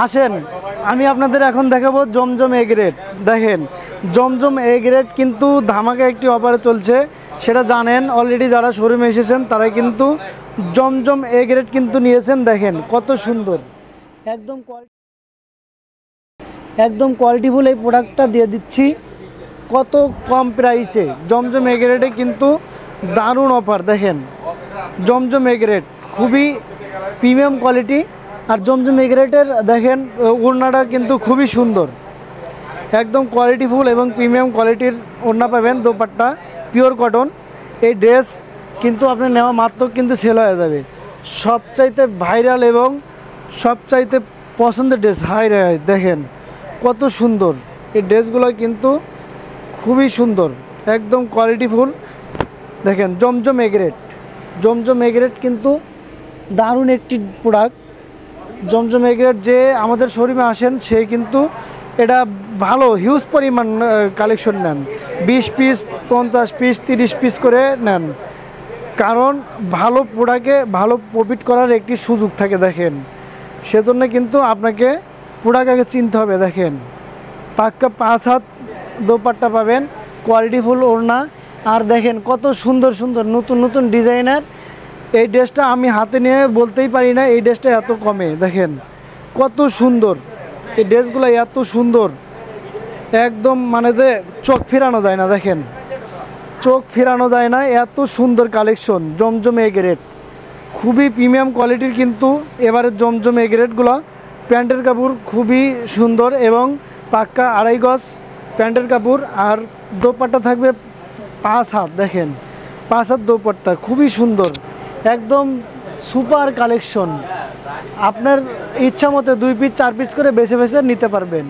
আসেন আমি আপনাদের এখন দেখাবো জমজম এ গ্রেড। দেখেন জমজম এ গ্রেড কিন্তু ধামাকা একটি অফারে চলছে, সেটা জানেন অলরেডি। যারা শোরুমে এসেছেন তারা কিন্তু জমজম এ গ্রেড কিন্তু নিয়েছেন। দেখেন কত সুন্দর, একদম কোয়ালিটিফুল এই প্রোডাক্টটা দিয়ে দিচ্ছি কত কম প্রাইসে। জমজম এ গ্রেডে কিন্তু দারুণ অফার। দেখেন জমজম এ গ্রেড খুবই প্রিমিয়াম কোয়ালিটি। আর জমজম এ গ্রেডের দেখেন ওড়নাটা কিন্তু খুবই সুন্দর, একদম কোয়ালিটিফুল এবং প্রিমিয়াম কোয়ালিটির ওড়না পাবেন। Dupatta pure cotton. এই ড্রেস কিন্তু আপনি নেওয়া মাত্র কিন্তু সেল হয়ে যাবে। সবচাইতে ভাইরাল এবং সবচাইতে পছন্দের ড্রেস। হাই রে, দেখেন কত সুন্দর এই ড্রেসগুলো, কিন্তু খুবই সুন্দর, একদম কোয়ালিটিফুল। দেখেন জমজম A grade, Zamzam A grade কিন্তু দারুণ একটি প্রোডাক্ট। জমজম এ গ্রেড যে আমাদের শোরুমে আসেন সে কিন্তু এটা ভালো হিউজ পরিমাণ কালেকশন নেন, 20 পিস 50 পিস 30 পিস করে নেন, কারণ ভালো প্রোডাক্টে ভালো প্রফিট করার একটি সুযোগ থাকে। দেখেন সেজন্য কিন্তু আপনাকে প্রোডাক্ট আগে চিনতে হবে। দেখেন পাক্কা 5 হাত দোপাট্টা পাবেন, কোয়ালিটিফুল ওড়না। আর দেখেন কত সুন্দর সুন্দর নতুন নতুন ডিজাইনার। এই ড্রেসটা আমি হাতে নিয়ে বলতেই পারি না এই ড্রেসটা এত কমে। দেখেন কত সুন্দর এই ড্রেসগুলো, এত সুন্দর একদম মানে যে চোখ ফেরানো যায় না। দেখেন চোখ ফেরানো যায় না, এত সুন্দর কালেকশন। জমজম এ গ্রেড খুবই প্রিমিয়াম কোয়ালিটির কিন্তু এবারের জমজম এ গ্রেডগুলো। প্যান্টের কাপড় খুবই সুন্দর এবং পাক্কা 2.5 গজ প্যান্টের কাপড়। আর দোপাট্টা থাকবে 5 হাত। দেখেন 5 হাত দোপাট্টা খুবই সুন্দর, একদম সুপার কালেকশন। আপনার ইচ্ছা মতো 2 পিস 4 পিস করে বেছে বেছে নিতে পারবেন।